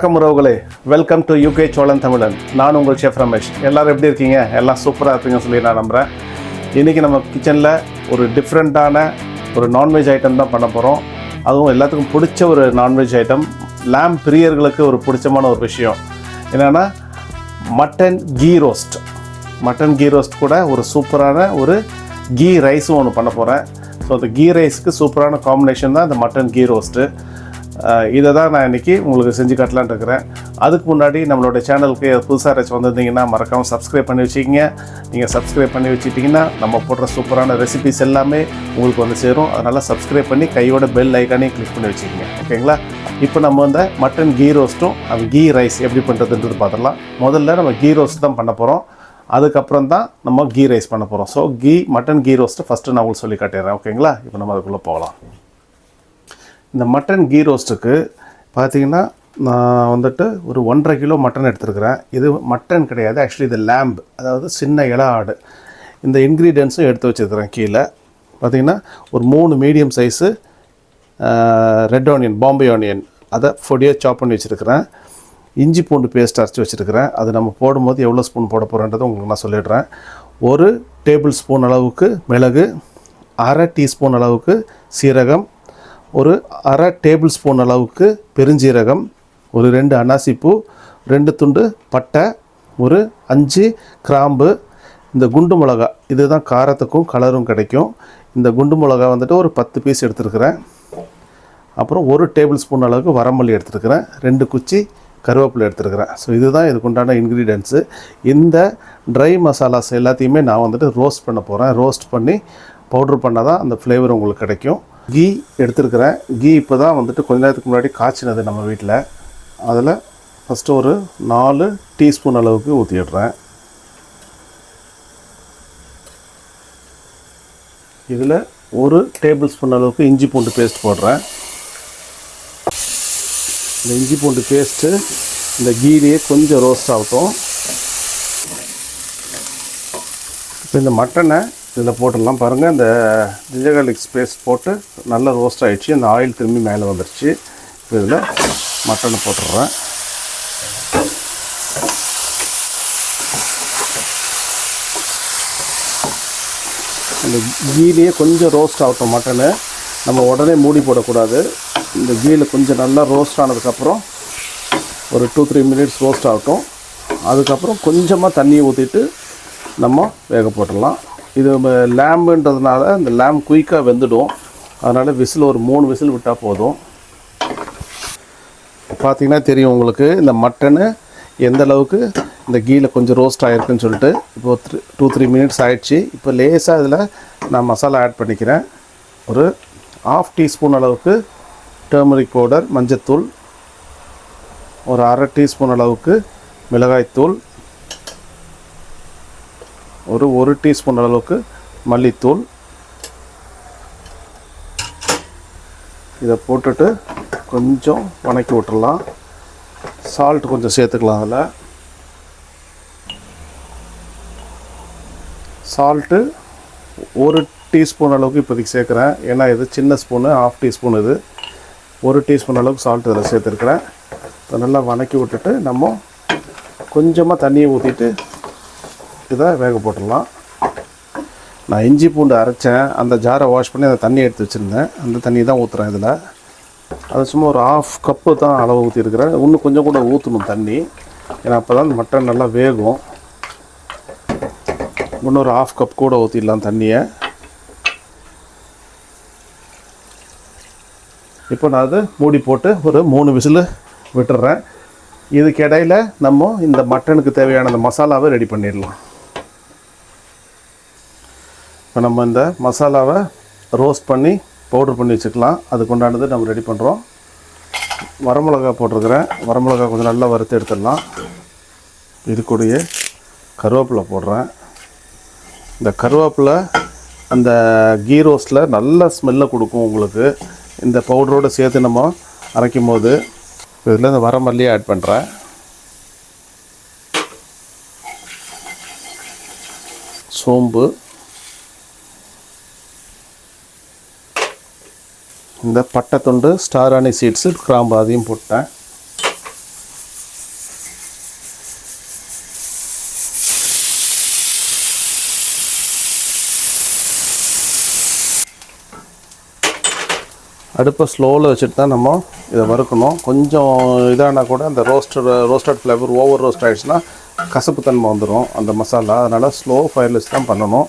வணக்கம் உறவுகளே, welcome to UK Cholan தமிழன். நான் உங்கள் ஷெஃப் ரமேஷ். எல்லோரும் எப்படி இருக்கீங்க? எல்லாம் சூப்பராக இருப்பீங்கன்னு சொல்லி நான் நம்புகிறேன். இன்றைக்கி நம்ம கிச்சனில் ஒரு டிஃப்ரெண்ட்டான ஒரு நான்வெஜ் ஐட்டம் தான் பண்ண போகிறோம். அதுவும் எல்லாத்துக்கும் பிடிச்ச ஒரு நான்வெஜ் ஐட்டம், லேம் பிரியர்களுக்கு ஒரு பிடிச்சமான ஒரு விஷயம் என்னென்னா mutton ghee roast. Mutton ghee roast கூட ஒரு சூப்பரான ஒரு கீ ரைஸும் ஒன்று பண்ண போகிறேன். ஸோ அந்த கீ ரைஸுக்கு சூப்பரான காம்பினேஷன் தான் இந்த மட்டன் கீ ரோஸ்ட்டு. இதை தான் நான் இன்றைக்கி உங்களுக்கு செஞ்சு காட்டலான்னு இருக்கிறேன். அதுக்கு முன்னாடி நம்மளோட சேனலுக்கு புதுசாக யாராச்சும் வந்திருந்தீங்கன்னா மறக்காமல் சப்ஸ்கிரைப் பண்ணி வச்சுக்கிங்க. நீங்கள் சப்ஸ்கிரைப் பண்ணி வச்சுட்டிங்கன்னா நம்ம போடுற சூப்பரான ரெசிபிஸ் எல்லாமே உங்களுக்கு வந்து சேரும். அதனால் சப்ஸ்கிரைப் பண்ணி கையோட பெல் ஐக்கானையும் கிளிக் பண்ணி வச்சுக்கிங்க. ஓகேங்களா? இப்போ நம்ம வந்து மட்டன் கீ ரோஸ்ட்டும் அந்த கீ ரைஸ் எப்படி பண்ணுறதுன்றது பார்த்துடலாம். முதல்ல நம்ம கீ ரோஸ்ட் தான் பண்ண போகிறோம். அதுக்கப்புறம் தான் நம்ம கீ ரைஸ் பண்ண போகிறோம். So mutton ghee roast first நான் உங்களுக்கு சொல்லி காட்டிடுறேன். ஓகேங்களா? இப்போ நம்ம அதுக்குள்ளே போகலாம். இந்த மட்டன் கீ ரோஸ்ட்டுக்கு பார்த்திங்கன்னா நான் வந்துட்டு ஒரு 1.5 கிலோ மட்டன் எடுத்துருக்கிறேன். இது மட்டன் கிடையாது, ஆக்சுவலி இது லேம்ப், அதாவது சின்ன இள ஆடு. இந்த இன்க்ரீடியன்ஸும் எடுத்து வச்சுருக்கிறேன். கீழே பார்த்திங்கன்னா ஒரு 3 medium size red onion, Bombay onion, அதை பொடியாக சாப் பண்ணி வச்சுருக்கிறேன். இஞ்சி பூண்டு பேஸ்ட் அரைச்சி வச்சுருக்கிறேன். அது நம்ம போடும்போது எவ்வளோ ஸ்பூன் போட போகிறேன்றதை உங்களுக்கு நான் சொல்லிடுறேன். 1 டேபிள் ஸ்பூன் அளவுக்கு மிளகு, 1/2 டீஸ்பூன் அளவுக்கு சீரகம், ஒரு 1/2 டேபிள் ஸ்பூன் அளவுக்கு பெருஞ்சீரகம், ஒரு 2 அன்னாசிப்பூ, 2 துண்டு பட்டை, ஒரு 5 கிராம்பு, இந்த குண்டு மிளகா, இதுதான் காரத்துக்கும் கலரும் கிடைக்கும். இந்த குண்டு மிளகா வந்துட்டு ஒரு 10 பீஸ் எடுத்துருக்கிறேன். அப்புறம் 1 டேபிள் ஸ்பூன் அளவுக்கு வரமல்லி எடுத்துருக்கிறேன். 2 குச்சி கருவேப்பிலை எடுத்துருக்கிறேன். ஸோ இதுதான் இதுக்குண்டான இன்க்ரீடியன்ஸு. இந்த ட்ரை மசாலாஸ் எல்லாத்தையுமே நான் வந்துட்டு ரோஸ்ட் பண்ண போகிறேன். ரோஸ்ட் பண்ணி பவுட்ரு பண்ணால் தான் அந்த ஃப்ளேவர் உங்களுக்கு கிடைக்கும். கீ எடுத்துருக்கிறேன். கீ இப்போ தான் வந்துட்டு கொஞ்ச நேரத்துக்கு முன்னாடி காய்ச்சினது நம்ம வீட்டில். அதில் ஃபஸ்ட்டு ஒரு 4 டீஸ்பூன் அளவுக்கு ஊற்றிடுறேன். இதில் 1 டேபிள் ஸ்பூன் அளவுக்கு இஞ்சி பூண்டு பேஸ்ட் போடுறேன். இந்த இஞ்சி பூண்டு பேஸ்ட்டு இந்த கீரியே கொஞ்சம் ரோஸ்ட் ஆகட்டும். இப்போ இந்த மட்டனை இதில் போட்டுடலாம். பாருங்கள், இந்த ஜிஞ்சர் கார்லிக் பேஸ்ட் போட்டு நல்லா ரோஸ்ட் ஆகிடுச்சு. அந்த ஆயில் திரும்பி மேலே வந்துடுச்சு. இப்போ இதில் மட்டனை போட்டுடுறேன். இந்த கீலையே கொஞ்சம் ரோஸ்ட் ஆகட்டும். மட்டனு நம்ம உடனே மூடி போடக்கூடாது. இந்த கீயில் கொஞ்சம் நல்லா ரோஸ்ட் ஆனதுக்கப்புறம் ஒரு 2-3 மினிட்ஸ் ரோஸ்ட் ஆகட்டும். அதுக்கப்புறம் கொஞ்சமாக தண்ணியை ஊற்றிட்டு நம்ம வேக போட்டுடலாம். இது லேம்புன்றதுனால இந்த லேம்ப் குயிக்காக வெந்துடும். அதனால் விசில் ஒரு 3 விசில் விட்டால் போதும். பார்த்திங்கன்னா தெரியும் உங்களுக்கு இந்த மட்டனு எந்த அளவுக்கு இந்த கீயில் கொஞ்சம் ரோஸ்ட் ஆகிருக்குன்னு சொல்லிட்டு. இப்போ 2-3 மினிட்ஸ் ஆகிடுச்சு. இப்போ லேசாக இதில் நான் மசாலா ஆட் பண்ணிக்கிறேன். ஒரு 1/2 டீஸ்பூன் அளவுக்கு டர்மரிக் பவுடர், மஞ்சத்தூள், ஒரு 1/2 டீஸ்பூன் அளவுக்கு மிளகாய்த்தூள், ஒரு 1 டீஸ்பூன் அளவுக்கு மல்லித்தூள். இதை போட்டுட்டு கொஞ்சம் வணக்கி விட்டுடலாம். சால்ட் கொஞ்சம் சேர்த்துக்கலாம். அதில் சால்ட்டு 1 டீஸ்பூன் அளவுக்கு இப்போதைக்கு சேர்க்குறேன். ஏன்னா இது சின்ன ஸ்பூனு, 1/2 டீஸ்பூன் இது. 1 டீஸ்பூன் அளவுக்கு சால்ட் இதில் சேர்த்துருக்குறேன். இப்போ நல்லா வணக்கி விட்டுட்டு நம்ம கொஞ்சமாக தண்ணியை ஊற்றிட்டு இதை வேக போட்டுடலாம். நான் இஞ்சி பூண்டு அரைச்சேன், அந்த ஜாரை வாஷ் பண்ணி அந்த தண்ணி எடுத்து வச்சுருந்தேன். அந்த தண்ணி தான் ஊற்றுறேன் இதில். அது சும்மா ஒரு 1/2 கப்பு தான் அளவு ஊற்றிருக்கிறேன். இன்னும் கொஞ்சம் கூட ஊற்றணும் தண்ணி, ஏன்னா அப்போ தான் மட்டன் நல்லா வேகும். இன்னும் ஒரு 1/2 கப் கூட ஊற்றிடலாம் தண்ணியை. இப்போ நான் அது மூடி போட்டு ஒரு 3 விசில் விட்டுறேன். இதுக்கு இடையில் நம்ம இந்த மட்டனுக்கு தேவையான அந்த மசாலாவை ரெடி பண்ணிடலாம். இப்போ நம்ம இந்த மசாலாவை ரோஸ்ட் பண்ணி பவுட்ரு பண்ணி வச்சுக்கலாம். அதுக்கு உண்டானது நம்ம ரெடி பண்ணுறோம். வரமிளகா போட்டிருக்கிறேன். வரமிளகா கொஞ்சம் நல்லா வறுத்து எடுத்துடலாம். இது கூடயே கருவேப்பிலை போடுறேன். இந்த கருவேப்பிலை அந்த கீ ரோஸ்ட்டில் நல்ல ஸ்மெல்லை கொடுக்கும் உங்களுக்கு. இந்த பவுடரோடு சேர்த்து நம்ம அரைக்கும் போது இதில் இந்த வரமல்லியை ஆட் பண்ணுறேன். சோம்பு, இந்த பட்டை துண்டு, ஸ்டார் ஆனி சீட்ஸு, கிராம்பு அதையும் போட்டேன். அடுப்பை ஸ்லோவில் வச்சுட்டு தான் நம்ம இதை வறுக்கணும். கொஞ்சம் இதானா கூட அந்த ரோஸ்டட் ஃப்ளேவர் ஓவர் ரோஸ்ட் ஆகிடுச்சுன்னா கசப்பு தன்மை வந்துடும் அந்த மசாலா. அதனால் ஸ்லோ ஃபயரில் வச்சு தான் பண்ணணும்.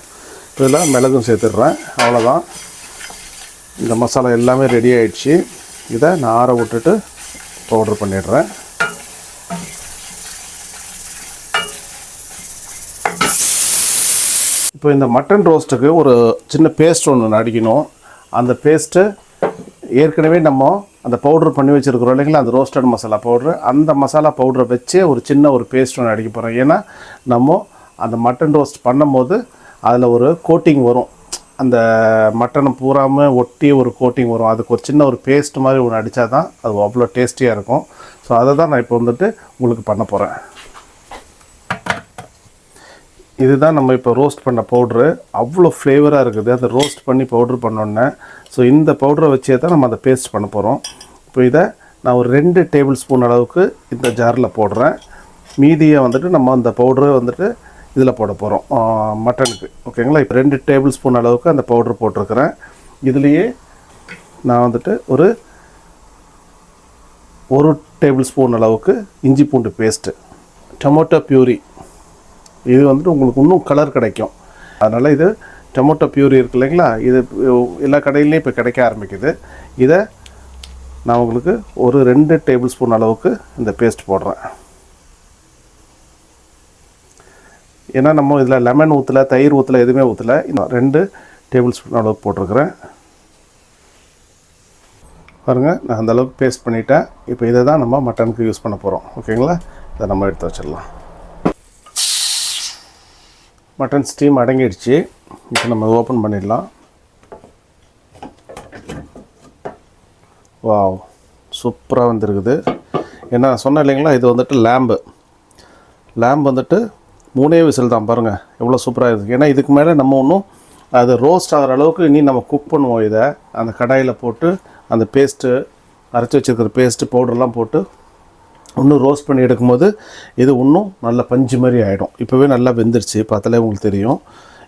இதில் மிளகும் சேர்த்துடுறேன். அவ்வளோதான், இந்த மசாலா எல்லாமே ரெடி ஆகிடுச்சு. இதை நான் ஆற விட்டுட்டு பவுடர் பண்ணிடுறேன். இப்போ இந்த மட்டன் ரோஸ்ட்டுக்கு ஒரு சின்ன பேஸ்ட் ஒன்று அடிக்கணும். அந்த பேஸ்ட்டு ஏற்கனவே நம்ம அந்த பவுட்ரு பண்ணி வச்சுருக்கிறோம் இல்லைங்களா, அந்த ரோஸ்டட் மசாலா பவுட்ரு, அந்த மசாலா பவுட்ரை வச்சு ஒரு சின்ன ஒரு பேஸ்ட் ஒன்று அடிக்க போகிறோம். ஏன்னா நம்ம அந்த மட்டன் ரோஸ்ட் பண்ணும்போது அதில் ஒரு கோட்டிங் வரும், அந்த மட்டனை பூராமல் ஒட்டி ஒரு கோட்டிங் வரும். அதுக்கு ஒரு சின்ன ஒரு பேஸ்ட் மாதிரி ஒன்று அடித்தா தான் அது அவ்வளோ டேஸ்டியாக இருக்கும். ஸோ அதை தான் நான் இப்போ வந்துட்டு உங்களுக்கு பண்ண போகிறேன். இதுதான் நம்ம இப்போ ரோஸ்ட் பண்ண பவுட்ரு. அவ்வளோ ஃப்ளேவராக இருக்குது அதை ரோஸ்ட் பண்ணி பவுட்ரு பண்ணோன்னே. ஸோ இந்த பவுடரை வச்சே தான் நம்ம அதை பேஸ்ட் பண்ண போகிறோம். இப்போ இதை நான் ஒரு 2 டேபிள் ஸ்பூன் அளவுக்கு இந்த ஜாரில் போடுறேன். மீதியை வந்துட்டு நம்ம அந்த பவுட்ரு வந்துட்டு இதில் போட போகிறோம் மட்டனுக்கு. ஓகேங்களா, இப்போ 2 டேபிள் ஸ்பூன் அளவுக்கு அந்த பவுட்ரு போட்டிருக்கிறேன். இதுலேயே நான் வந்துட்டு ஒரு 1 டேபிள் ஸ்பூன் அளவுக்கு இஞ்சி பூண்டு பேஸ்ட்டு, டொமேட்டோ பியூரி, இது வந்துட்டு உங்களுக்கு இன்னும் கலர் கிடைக்கும். அதனால் இது டொமேட்டோ பியூரி இருக்குது இல்லைங்களா, இது எல்லா கடையிலையும் இப்போ கிடைக்க ஆரம்பிக்குது. இதை நான் உங்களுக்கு ஒரு 2 டேபிள் ஸ்பூன் அளவுக்கு இந்த பேஸ்ட் போடுறேன். ஏன்னா நம்ம இதில் லெமன் ஊற்றலை, தயிர் ஊற்றலை, எதுவுமே ஊற்றலை. இன்னும் 2 டேபிள் ஸ்பூன் அளவுக்கு போட்டிருக்கிறேன். பாருங்கள், நான் அந்தளவுக்கு பேஸ்ட் பண்ணிவிட்டேன். இப்போ இதை தான் நம்ம மட்டனுக்கு யூஸ் பண்ண போகிறோம். ஓகேங்களா, இதை நம்ம எடுத்து வச்சிடலாம். மட்டன் ஸ்டீம் அடங்கிடுச்சு. இப்போ நம்ம ஓப்பன் பண்ணிடலாம். வாவ், சூப்பராக வந்துருக்குது. ஏன்னா சொன்னேன் இல்லைங்களா, இது வந்துட்டு லேம்ப் வந்துட்டு 3 விசில் தான். பாருங்கள் எவ்வளோ சூப்பராக இருக்குது. ஏன்னா இதுக்கு மேலே நம்ம இன்னும் அது ரோஸ்ட் ஆகிற அளவுக்கு இனி நம்ம குக் பண்ணுவோம். இதை அந்த கடாயில் போட்டு அந்த பேஸ்ட்டு அரைச்சி வச்சுருக்கிற பேஸ்ட்டு பவுடர்லாம் போட்டு இன்னும் ரோஸ்ட் பண்ணி எடுக்கும்போது இது இன்னும் நல்ல பஞ்சு மாதிரி ஆகிடும். இப்போவே நல்லா வெந்துருச்சு, பார்த்தாலே உங்களுக்கு தெரியும்.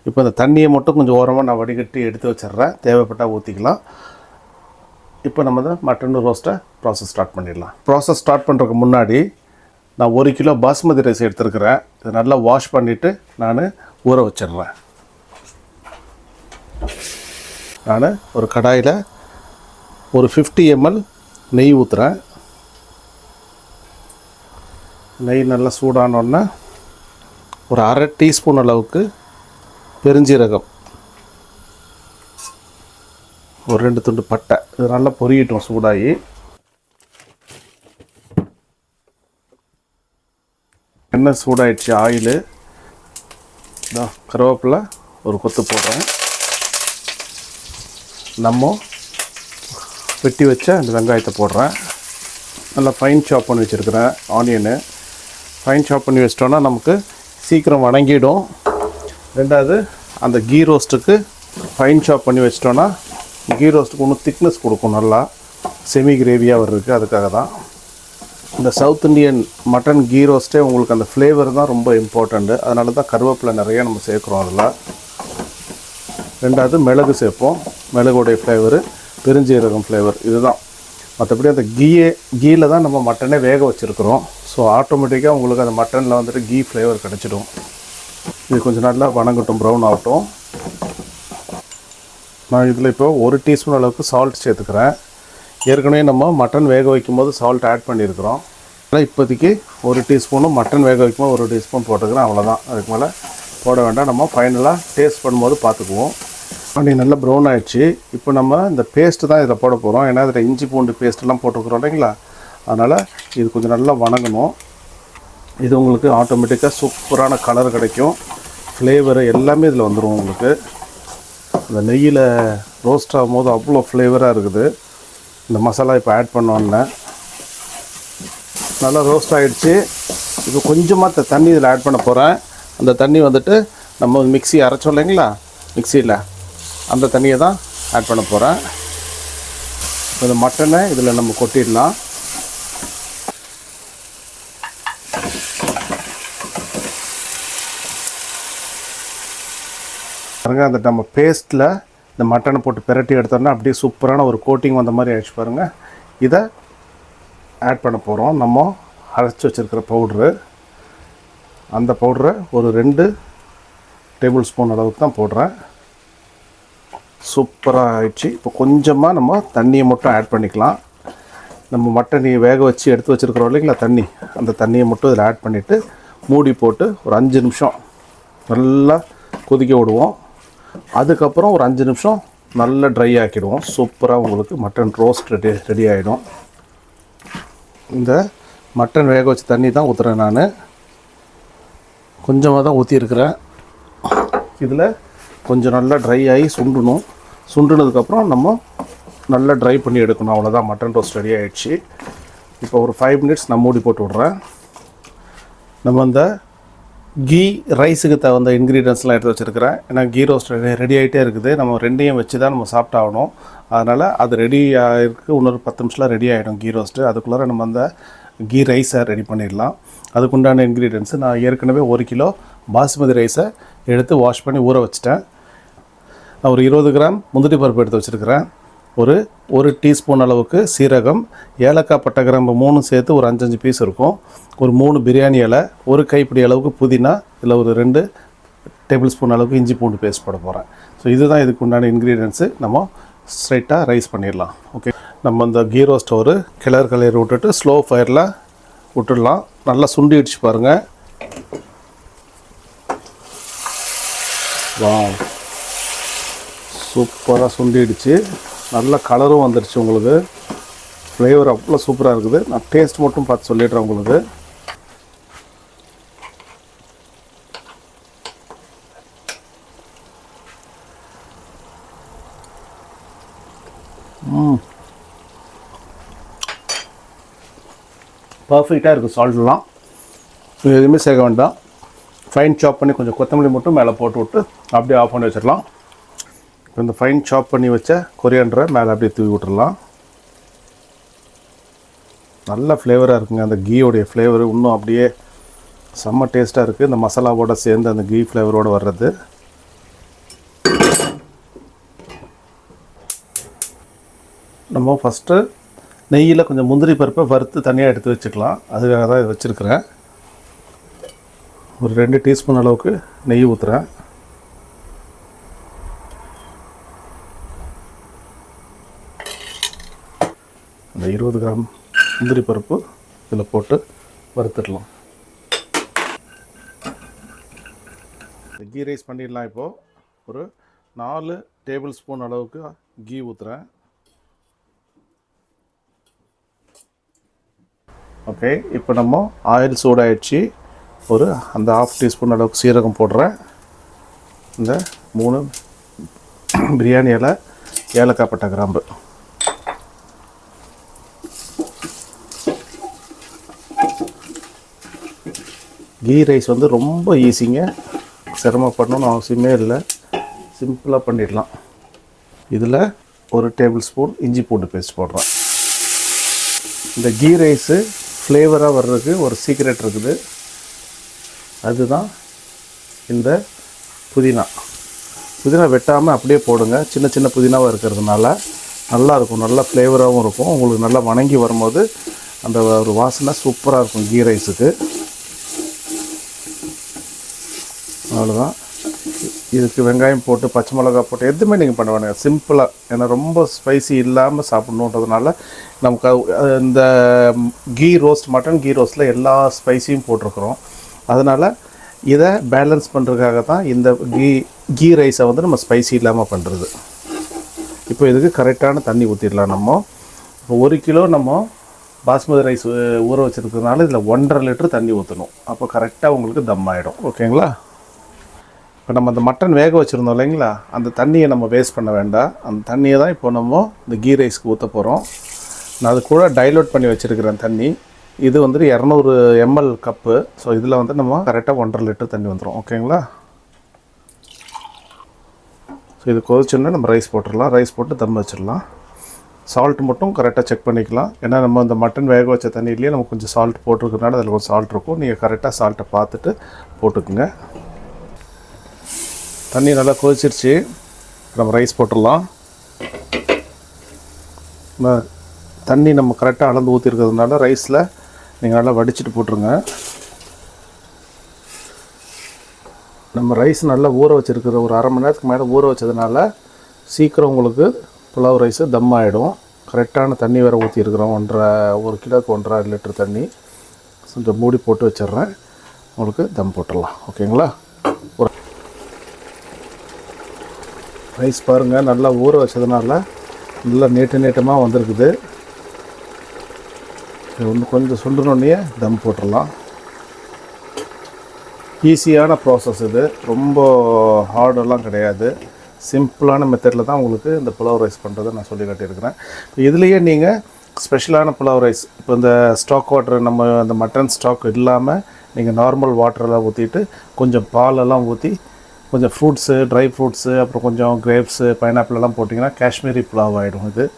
இப்போ அந்த தண்ணியை மட்டும் கொஞ்சம் ஓரமாக நான் வடிகட்டி எடுத்து வச்சிட்றேன், தேவைப்பட்டால் ஊற்றிக்கலாம். இப்போ நம்ம தான் மட்டன் ரோஸ்ட்டை ப்ராசஸ் ஸ்டார்ட் பண்ணிடலாம். ப்ராசஸ் ஸ்டார்ட் பண்ணுறதுக்கு முன்னாடி நான் 1 கிலோ பாஸ்மதி ரைஸ் எடுத்துருக்கிறேன். இதை நல்லா வாஷ் பண்ணிவிட்டு நான் ஊற வச்சிடுறேன். நான் ஒரு கடாயில் ஒரு 50 ml நெய் ஊற்றுறேன். நெய் நல்லா சூடானோடனே ஒரு 1/2 டீஸ்பூன் அளவுக்கு பெருஞ்சீரகம், ஒரு 2 துண்டு பட்டை, இது நல்லா பொரியட்டும் சூடாகி. எண்ணெய் சூடாயிடுச்சு, ஆயிலு, கருவேப்பிலை ஒரு கொத்து போடுறேன். நம்ம வெட்டி வச்ச அந்த வெங்காயத்தை போடுறேன். நல்லா ஃபைன் சாப் பண்ணி வச்சுருக்கிறேன் ஆனியனு. ஃபைன் சாப் பண்ணி வச்சிட்டோன்னா நமக்கு சீக்கிரம் வணங்கிடும். ரெண்டாவது அந்த கீ ரோஸ்ட்டுக்கு ஃபைன் சாப் பண்ணி வச்சிட்டோன்னா கீ ரோஸ்ட்டுக்கு இன்னும் திக்னஸ் கொடுக்கும், நல்லா செமி கிரேவியாக வர்றதுக்கு. அதுக்காக தான் இந்த சவுத் இண்டியன் மட்டன் கீ ரோஸ்ட்டே உங்களுக்கு அந்த ஃப்ளேவர் தான் ரொம்ப இம்பார்ட்டண்ட்டு. அதனால தான் கருவேப்பிலை நிறையா நம்ம சேர்க்குறோம் அதில். ரெண்டாவது மிளகு சேர்ப்போம், மிளகுடைய ஃப்ளேவரு, பெருஞ்சீரகம் ஃப்ளேவர், இதுதான். மற்றபடி அந்த கீயில் தான் நம்ம மட்டனே வேக வச்சுருக்குறோம். ஸோ ஆட்டோமேட்டிக்காக உங்களுக்கு அந்த மட்டனில் வந்துட்டு கீ ஃப்ளேவர் கிடச்சிடும். இது கொஞ்சம் நல்லா வணங்கட்டும், ப்ரௌன் ஆகட்டும். நான் இதில் இப்போ 1 டீஸ்பூன் அளவுக்கு சால்ட் சேர்த்துக்கிறேன். ஏற்கனவே நம்ம மட்டன் வேக வைக்கும்போது சால்ட் ஆட் பண்ணியிருக்கிறோம். ஆனால் இப்போதைக்கு 1 டீஸ்பூனும் மட்டன் வேக வைக்கும்போது 1 டீஸ்பூன் போட்டுக்கிறேன், அவ்வளோதான். அதுக்கு மேலே போட வேண்டாம். நம்ம ஃபைனலாக டேஸ்ட் பண்ணும்போது பார்த்துக்குவோம். அப்படி நல்லா ப்ரௌன் ஆகிடுச்சு. இப்போ நம்ம இந்த பேஸ்ட்டு தான் இதில் போட போகிறோம். ஏன்னா இதில் இஞ்சி பூண்டு பேஸ்ட்டெல்லாம் போட்டுக்கிறோம் இல்லைங்களா, அதனால் இது கொஞ்சம் நல்லா வணங்கணும். இது உங்களுக்கு ஆட்டோமேட்டிக்காக சூப்பரான கலர் கிடைக்கும், ஃப்ளேவரு எல்லாமே இதில் வந்துடும் உங்களுக்கு. இந்த நெய்யில் ரோஸ்ட் ஆகும்போது அவ்வளோ ஃப்ளேவராக இருக்குது. இந்த மசாலா இப்போ ஆட் பண்ணோன்னே நல்லா ரோஸ்ட் ஆகிடுச்சு. இப்போ கொஞ்சமாக தண்ணி இதில் ஆட் பண்ண போகிறேன். அந்த தண்ணி வந்துட்டு நம்ம மிக்ஸி அரைச்சோம் இல்லைங்களா, மிக்சியில் அந்த தண்ணியை தான் ஆட் பண்ண போகிறேன். இந்த மட்டனை இதில் நம்ம கொட்டிடலாம். பாருங்க, அந்த நம்ம பேஸ்ட்டில் இந்த மட்டனை போட்டு பிரட்டி எடுத்தோன்னா அப்படியே சூப்பரான ஒரு கோட்டிங் வந்த மாதிரி ஆயிடுச்சு பாருங்கள். இதை ஆட் பண்ண போகிறோம். நம்ம அரைச்சி வச்சுருக்கிற பவுட்ரு, அந்த பவுட்ரை ஒரு 2 டேபிள் ஸ்பூன் அளவுக்கு தான் போடுறேன். சூப்பராக ஆயிடுச்சு. இப்போ கொஞ்சமாக நம்ம தண்ணியை மட்டும் ஆட் பண்ணிக்கலாம். நம்ம மட்டனை வேக வச்சு எடுத்து வச்சுருக்கிறோம் இல்லைங்களா தண்ணி, அந்த தண்ணியை மட்டும் இதில் ஆட் பண்ணிவிட்டு மூடி போட்டு ஒரு 5 நிமிஷம் நல்லா கொதிக்க விடுவோம். அதுக்கப்புறம் ஒரு 5 நிமிஷம் நல்லா ட்ரை ஆக்கிடுவோம். சூப்பராக உங்களுக்கு மட்டன் ரோஸ்ட் ரெடி ஆகிடும். இந்த மட்டன் வேக வச்ச தண்ணி தான் ஊற்றுறேன். நான் கொஞ்சமாக தான் ஊற்றிருக்கிறேன். இதில் கொஞ்சம் நல்லா ட்ரை ஆகி சுண்டணும். சுண்டுனதுக்கப்புறம் நம்ம நல்லா ட்ரை பண்ணி எடுக்கணும். அவ்வளோதான், மட்டன் ரோஸ்ட் ரெடி ஆகிடுச்சு. இப்போ ஒரு 5 மினிட்ஸ் நான் மூடி போட்டு விட்றேன். நம்ம அந்த கீ ரைஸுக்கு தகுந்த இன்க்ரீடியன்ஸ்லாம் எடுத்து வச்சுருக்கிறேன். ஏன்னா கீ ரோஸ்ட் ரெடி ஆகிட்டே இருக்குது. நம்ம ரெண்டையும் வச்சு தான் நம்ம சாப்பிட்டாகணும். அதனால் அது ரெடி ஆகிருக்கு. இன்னொரு 10 நிமிஷத்தில் ரெடி ஆகிடும் கீ ரோஸ்ட்டு. அதுக்குள்ளே நம்ம அந்த கீ ரைஸை ரெடி பண்ணிடலாம். அதுக்குண்டான இன்க்ரீடியன்ஸு நான் ஏற்கனவே 1 கிலோ பாஸ்மதி ரைஸை எடுத்து வாஷ் பண்ணி ஊற வச்சுட்டேன். நான் ஒரு 20 கிராம் முந்திரி பருப்பு எடுத்து வச்சுருக்கிறேன். ஒரு டீஸ்பூன் அளவுக்கு சீரகம், ஏலக்காய், பட்டை, கிராம்பு 3 சேர்த்து ஒரு 5 பீஸ் இருக்கும். ஒரு 3 பிரியாணி இலை, ஒரு கைப்பிடி அளவுக்கு புதினா, இதில் ஒரு 2 டேபிள் ஸ்பூன் அளவுக்கு இஞ்சி பூண்டு பேஸ்ட் போட போகிறேன். ஸோ இதுதான் இதுக்கு உண்டான இன்க்ரீடியன்ஸு. நம்ம ஸ்ட்ரைட்டாக ரைஸ் பண்ணிடலாம். ஓகே, நம்ம இந்த கீ ரோஸ்ட்டை ஒரு கிளறி விட்டுட்டு ஸ்லோ ஃபயரில் விட்டுடலாம். நல்லா சுண்டிடுச்சு பாருங்கள். வா, சூப்பராக சுண்டிடுச்சு. நல்ல கலரும் வந்துடுச்சு. உங்களுக்கு ஃப்ளேவர் அவ்வளோ சூப்பராக இருக்குது. நான் டேஸ்ட் மட்டும் பார்த்து சொல்லிடுறேன் உங்களுக்கு. பர்ஃபெக்டாக இருக்குது. சால்ட்லாம் எதுவுமே சேர்க்க வேண்டாம். ஃபைன் சாப் பண்ணி கொஞ்சம் கொத்தமல்லி மட்டும் மேலே போட்டு விட்டு அப்படியே ஆஃப் பண்ணி வச்சிடலாம். இந்த ஃபைன் சாப் பண்ணி வச்ச கொரியாண்டரை மேலே அப்படியே தூவி விட்டுடலாம். நல்ல ஃப்ளேவராக இருக்குங்க. அந்த கீயோடைய ஃப்ளேவர் இன்னும் அப்படியே செம்ம டேஸ்ட்டாக இருக்குது. இந்த மசாலாவோடு சேர்ந்து அந்த கீ ஃப்ளேவரோடு வர்றது. நம்ம ஃபஸ்ட்டு நெய்யில் கொஞ்சம் முந்திரி பருப்பை வறுத்து தனியாக எடுத்து வச்சுக்கலாம். அதுக்காக தான் வச்சுருக்கிறேன். ஒரு 2 டீஸ்பூன் அளவுக்கு நெய் ஊற்றுறேன். அந்த 20 கிராம் முந்திரி பருப்பு இதில் போட்டு வறுத்துடலாம். கீ ரைஸ் பண்ணிடலாம். இப்போது ஒரு 4 டேபிள் ஸ்பூன் அளவுக்கு கீ ஊற்றுறேன். ஓகே, இப்போ நம்ம ஆயில் சூடாயிடுச்சு. அந்த 1/2 டீஸ்பூன் அளவுக்கு சீரகம் போடுறேன். இந்த 3 பிரியாணி இலை, ஏலக்காய், பட்டை, கிராம்பு. கீ ரைஸ் வந்து ரொம்ப ஈஸிங்க. சிரமப்படணும்னு அவசியமே இல்லை. சிம்பிளாக பண்ணிடலாம். இதில் ஒரு டேபிள் ஸ்பூன் இஞ்சி பூண்டு பேஸ்ட் போடுறேன். இந்த கீ ரைஸு ஃப்ளேவராக வர்றதுக்கு ஒரு சீக்ரெட் இருக்குது. அதுதான் இந்த புதினா வெட்டாமல் அப்படியே போடுங்க. சின்ன சின்ன புதினாவாக இருக்கிறதுனால நல்லாயிருக்கும். நல்லா ஃப்ளேவராகவும் இருக்கும். உங்களுக்கு நல்லா வணங்கி வரும்போது அந்த ஒரு வாசனை சூப்பராக இருக்கும் கீ ரைஸுக்கு. அவ்வளோதான். இதுக்கு வெங்காயம் போட்டு பச்சை மிளகா போட்டு எதுவுமே நீங்கள் பண்ண வேணாம். சிம்பிளாக, ஏன்னா ரொம்ப ஸ்பைசி இல்லாமல் சாப்பிட்ணுன்றதுனால நமக்கு இந்த மட்டன் கீ ரோஸ்ட்டில் எல்லா ஸ்பைஸியும் போட்டிருக்கிறோம். அதனால் இதை பேலன்ஸ் பண்ணுறதுக்காக தான் இந்த கீ ரைஸை வந்து நம்ம ஸ்பைசி இல்லாமல் பண்ணுறது. இப்போ இதுக்கு கரெக்டான தண்ணி ஊற்றிடலாம். நம்ம இப்போ 1 கிலோ நம்ம பாஸ்மதி ரைஸ் ஊற வச்சுருக்கிறதுனால இதில் 1.5 லிட்டர் தண்ணி ஊற்றணும். அப்போ கரெக்டாக உங்களுக்கு தம் ஆகிடும். ஓகேங்களா? இப்போ நம்ம அந்த மட்டன் வேக வச்சுருந்தோம் இல்லைங்களா, அந்த தண்ணியை நம்ம வேஸ்ட் பண்ண வேண்டாம். அந்த தண்ணியை தான் இப்போ நம்ம இந்த கீ ரைஸ்க்கு ஊற்ற போகிறோம். நான் அது கூட டைலூட் பண்ணி வச்சுருக்கிறேன் தண்ணி. இது வந்து 200 ml கப்பு. ஸோ இதில் வந்து நம்ம கரெக்டாக 1.5 லிட்டர் தண்ணி வந்துடும். ஓகேங்களா? ஸோ இது கொதிச்சோன்னா நம்ம ரைஸ் போட்டுடலாம். ரைஸ் போட்டு தம் வச்சிடலாம். சால்ட் மட்டும் கரெக்டாக செக் பண்ணிக்கலாம். ஏன்னா நம்ம இந்த மட்டன் வேக வச்ச தண்ணியிலேயே நம்ம கொஞ்சம் சால்ட் போட்டிருக்கனால அதில் கொஞ்சம் சால்ட் இருக்கும். நீங்கள் கரெக்டாக சால்ட்டை பார்த்துட்டு போட்டுக்குங்க. தண்ணி நல்லா கொதிச்சிருச்சு. நம்ம ரைஸ் போட்டுடலாம். தண்ணி நம்ம கரெக்டாக அளந்து ஊற்றிருக்கிறதுனால ரைஸில் நீங்கள் நல்லா வடிச்சிட்டு போட்டுருங்க. நம்ம ரைஸ் நல்லா ஊற வச்சுருக்கிற ஒரு அரை மணி நேரத்துக்கு மேலே ஊற வச்சதுனால சீக்கிரம் உங்களுக்கு புலாவ் ரைஸு தம் ஆகிடும். கரெக்டான தண்ணி வேறு ஊற்றிருக்கிறோம், 1 கிலோக்கு 1.5 லிட்டர் தண்ணி. கொஞ்சம் மூடி போட்டு வச்சிட்றேன், உங்களுக்கு தம் போட்டுடலாம். ஓகேங்களா? ஒரு ரைஸ் பாருங்கள், நல்லா ஊற வச்சதுனால நல்லா நீட்டமாக வந்திருக்குது. இன்னும் கொஞ்சம் சுண்டுனோடனே தம் போட்டுடலாம். ஈஸியான ப்ராசஸ் இது, ரொம்ப ஹார்டெல்லாம் கிடையாது. சிம்பிளான மெத்தடில் தான் உங்களுக்கு இந்த புலாவ் ரைஸ் பண்ணுறதை நான் சொல்லி காட்டியிருக்கிறேன். இப்போ இதுலேயே நீங்கள் ஸ்பெஷலான புலாவ் ரைஸ், இப்போ இந்த ஸ்டாக் வாட்டர், நம்ம அந்த மட்டன் ஸ்டாக் இல்லாமல் நீங்கள் நார்மல் வாட்டரெல்லாம் ஊற்றிட்டு கொஞ்சம் பாலெல்லாம் ஊற்றி கொஞ்சம் ஃப்ரூட்ஸு, ட்ரை ஃப்ரூட்ஸு, அப்புறம் கொஞ்சம் கிரேப்ஸு, பைனாப்பிளெல்லாம் போட்டிங்கன்னா காஷ்மீரி புலாவ் ஆகிடும்.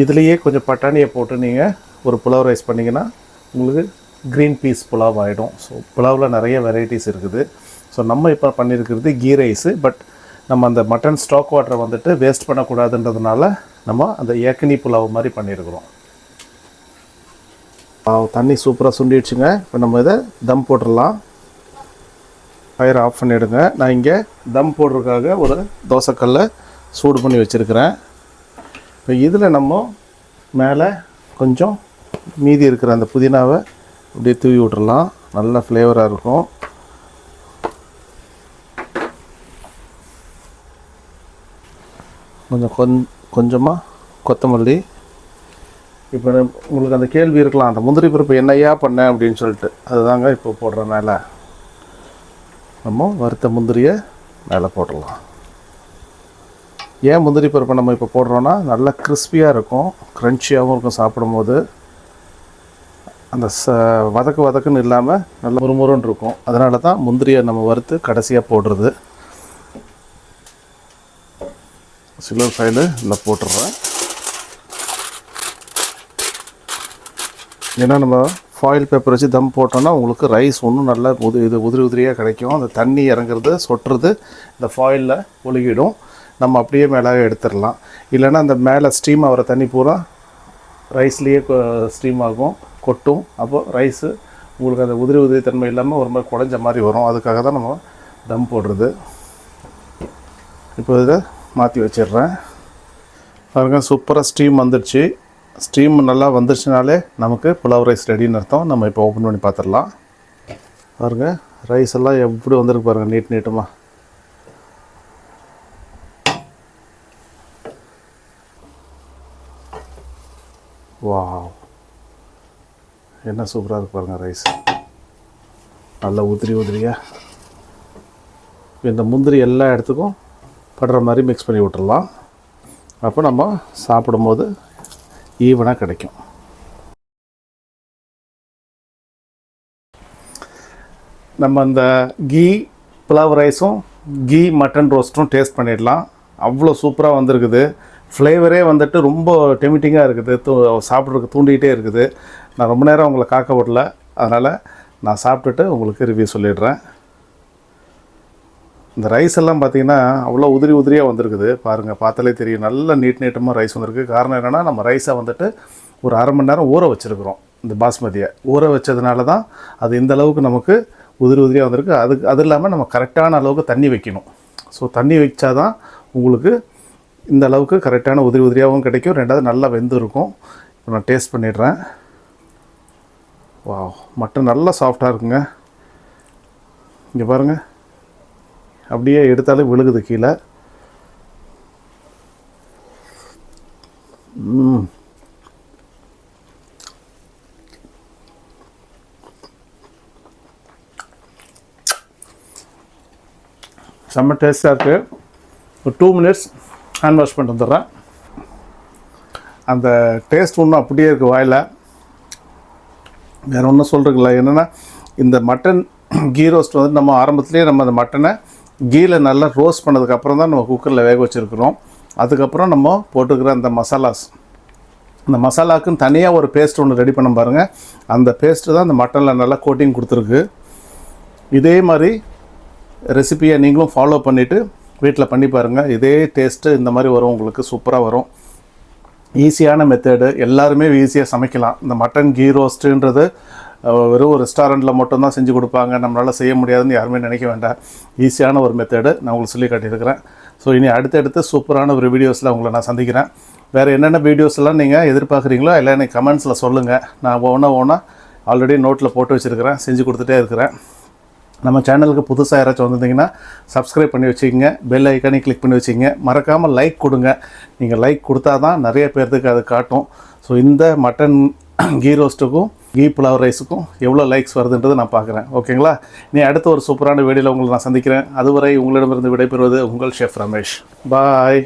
இதுலேயே கொஞ்சம் பட்டாணியை போட்டு நீங்கள் ஒரு புலாவ் ரைஸ் பண்ணிங்கன்னா உங்களுக்கு க்ரீன் பீஸ் புலாவ் ஆகிடும். ஸோ புலாவில் நிறைய வெரைட்டிஸ் இருக்குது. ஸோ நம்ம இப்போ பண்ணியிருக்கிறது கீ ரைஸு. பட் நம்ம அந்த மட்டன் ஸ்டாக் வாட்டரை வந்துட்டு வேஸ்ட் பண்ணக்கூடாதுன்றதுனால நம்ம அந்த ஏக்கனி புலாவ் மாதிரி பண்ணியிருக்கிறோம். தண்ணி சூப்பராக சுண்டிடுச்சுங்க. இப்போ நம்ம இதை தம் போட்டுடலாம். ஃபயர் ஆஃப் பண்ணிவிடுங்க. நான் இங்கே தம் போடுறதுக்காக ஒரு தோசைக்கல்லை சூடு பண்ணி வச்சுருக்கிறேன். இப்போ இதில் நம்ம மேலே கொஞ்சம் மீதி இருக்கிற அந்த புதினாவை அப்படியே தூவி விட்டுறலாம். நல்ல ஃப்ளேவராக இருக்கும். கொஞ்சமாக கொத்தமல்லி. இப்போ உங்களுக்கு அந்த கேள்வி இருக்கலாம், அந்த முந்திரி பருப்பு என்னையா பண்ணேன் அப்படின்னு சொல்லிட்டு. அதுதாங்க இப்போ போடுற மேலே நம்ம வறுத்த முந்திரியை மேலே போட்டுடலாம். ஏன் முந்திரி பருப்பை நம்ம இப்போ போடுறோன்னா நல்லா கிறிஸ்பியாக இருக்கும், க்ரன்ச்சியாகவும் இருக்கும். சாப்பிடும்போது அந்த வதக்குன்னு இல்லாமல் நல்ல முறுமுறுன்னு இருக்கும். அதனால தான் முந்திரியை நம்ம வறுத்து கடைசியாக போடுறது. சில்வர் ஃபைலு இல்லை போட்டுடுறேன். ஏன்னா நம்ம ஃபாயில் பேப்பர் வச்சு தம் போட்டோன்னா உங்களுக்கு ரைஸ் ஒன்றும் நல்லா உதிரியாக கிடைக்கும். அந்த தண்ணி இறங்குறது, சொட்டுறது இந்த ஃபாயிலில் ஒழுகிடும். நம்ம அப்படியே மேலே எடுத்துடலாம். இல்லைன்னா அந்த மேலே ஸ்டீம் ஆகிற தண்ணி பூரா ரைஸ்லேயே ஸ்டீம் ஆகும், கொட்டும். அப்போது ரைஸு உங்களுக்கு அந்த உதிரி தன்மை இல்லாமல் ஒரு மாதிரி குழஞ்ச மாதிரி வரும். அதுக்காக தான் நம்ம தம் போடுறது. இப்போ இதை மாற்றி வச்சிடுறேன். பாருங்க, சூப்பராக ஸ்டீம் வந்துடுச்சு. ஸ்டீம் நல்லா வந்துடுச்சுனாலே நமக்கு புலாவ் ரைஸ் ரெடின்னு அர்த்தம். நம்ம இப்போ ஓப்பன் பண்ணி பார்த்துடலாம். பாருங்கள், ரைஸ் எல்லாம் எப்படி வந்திருக்கு பாருங்கள், நீட்டமாக. வாவ், என்ன சூப்பராக இருக்கு பாருங்கள் ரைஸ். நல்லா உதிரியாக. இந்த முந்திரி எல்லா இடத்துக்கும் படுற மாதிரி மிக்ஸ் பண்ணி விட்டுடலாம். அப்போ நம்ம சாப்பிடும்போது ஈவனாக கிடைக்கும். நம்ம அந்த கீ புலாவ் ரைஸும் கீ மட்டன் ரோஸ்ட்டும் டேஸ்ட் பண்ணிடலாம். அவ்வளோ சூப்பராக வந்திருக்குது. ஃப்ளேவரே வந்துட்டு ரொம்ப டெமிட்டிங்காக இருக்குது, சாப்பிட்றதுக்கு தூண்டிகிட்டே இருக்குது. நான் ரொம்ப நேரம் உங்களை காக்க விடல, அதனால் நான் சாப்பிட்டுட்டு உங்களுக்கு ரிவ்யூ சொல்லிடுறேன். இந்த ரைஸ் எல்லாம் பார்த்திங்கன்னா அவ்வளோ உதிரியாக வந்திருக்குது. பாருங்கள், பார்த்தாலே தெரியும், நல்ல நீட்டமாக ரைஸ் வந்திருக்கு. காரணம் என்னென்னா, நம்ம ரைஸை வந்துட்டு ஒரு அரை மணி நேரம் ஊற வச்சுருக்குறோம். இந்த பாஸ்மதியை ஊற வச்சதுனால தான் அது இந்த அளவுக்கு நமக்கு உதிரியாக வந்திருக்கு. அது இல்லாமல் நம்ம கரெக்டான அளவுக்கு தண்ணி வைக்கணும். ஸோ தண்ணி வச்சா தான் உங்களுக்கு இந்த அளவுக்கு கரெக்டான உதிரியாகவும் கிடைக்கும். ரெண்டாவது நல்லா வெந்து இருக்கும். இப்போ நான் டேஸ்ட் பண்ணிடுறேன். வாவ், மட்டன் நல்லா சாஃப்டாக இருக்குங்க. இங்கே பாருங்கள், அப்படியே எடுத்தாலே விழுகுது கீழே. செம்ம டேஸ்ட்டாக இருக்குது. ஒரு 2 மினிட்ஸ் ஹேண்ட் வாஷ் பண்ணிட்டு வந்துடுறேன். அந்த டேஸ்ட் ஒன்றும் அப்படியே இருக்குது வாயில். வேறு ஒன்றும் சொல்கிறீங்களா? என்னென்னா, இந்த மட்டன் கீ ரோஸ்ட் வந்து நம்ம ஆரம்பத்துலேயே நம்ம அந்த மட்டனை கீயில் நல்லா ரோஸ்ட் பண்ணதுக்கப்புறம் தான் நம்ம குக்கரில் வேக வச்சுருக்குறோம். அதுக்கப்புறம் நம்ம போட்டுக்கிற அந்த மசாலாஸ், அந்த மசாலாவுக்குன்னு தனியாக ஒரு பேஸ்ட் ஒன்று ரெடி பண்ண பாருங்கள். அந்த பேஸ்ட்டு தான் அந்த மட்டனில் நல்லா கோட்டிங் கொடுத்துருக்கு. இதே மாதிரி ரெசிபியை நீங்களும் ஃபாலோ பண்ணிவிட்டு வீட்டில் பண்ணி பாருங்கள். இதே டேஸ்ட்டு இந்த மாதிரி வரும், உங்களுக்கு சூப்பராக வரும். ஈஸியான மெத்தேடு, எல்லாருமே ஈஸியாக சமைக்கலாம். இந்த மட்டன் கீ ரோஸ்ட்டுன்றது வெறும் ரெஸ்டாரண்ட்டில் மட்டும்தான் செஞ்சு கொடுப்பாங்க, நம்மளால் செய்ய முடியாதுன்னு யாருமே நினைக்க வேண்டாம். ஈஸியான ஒரு மெத்தேடு நான் உங்களுக்கு சொல்லி காட்டியிருக்கிறேன். ஸோ இனி அடுத்தடுத்து சூப்பரான ஒரு வீடியோஸில் உங்களை நான் சந்திக்கிறேன். வேறு என்னென்ன வீடியோஸ்லாம் நீங்கள் எதிர்பார்க்குறீங்களோ எல்லாம் எனக்கு கமெண்ட்ஸில் சொல்லுங்கள். நான் ஒவ்வொன்றா ஆல்ரெடி நோட்டில் போட்டு வச்சுருக்கிறேன், செஞ்சு கொடுத்துட்டே இருக்கிறேன். நம்ம சேனலுக்கு புதுசாக யாராச்சும் வந்திருந்தீங்கன்னா சப்ஸ்கிரைப் பண்ணி வச்சுக்கோங்க, பெல் ஐக்கானே கிளிக் பண்ணி வச்சுக்கோங்க. மறக்காமல் லைக் கொடுங்க. நீங்கள் லைக் கொடுத்தா தான் நிறைய பேர்த்துக்கு அது காட்டும். ஸோ இந்த மட்டன் கீ ரோஸ்ட்டுக்கும் கீ புலாவ் ரைஸுக்கும் எவ்வளோ லைக்ஸ் வருதுன்றது நான் பார்க்குறேன். ஓகேங்களா? நீ அடுத்த ஒரு சூப்பரான வீடியோவில் உங்களை நான் சந்திக்கிறேன். அதுவரை உங்களிடமிருந்து விடைபெறுவது உங்கள் ஷெஃப் ரமேஷ். பாய்.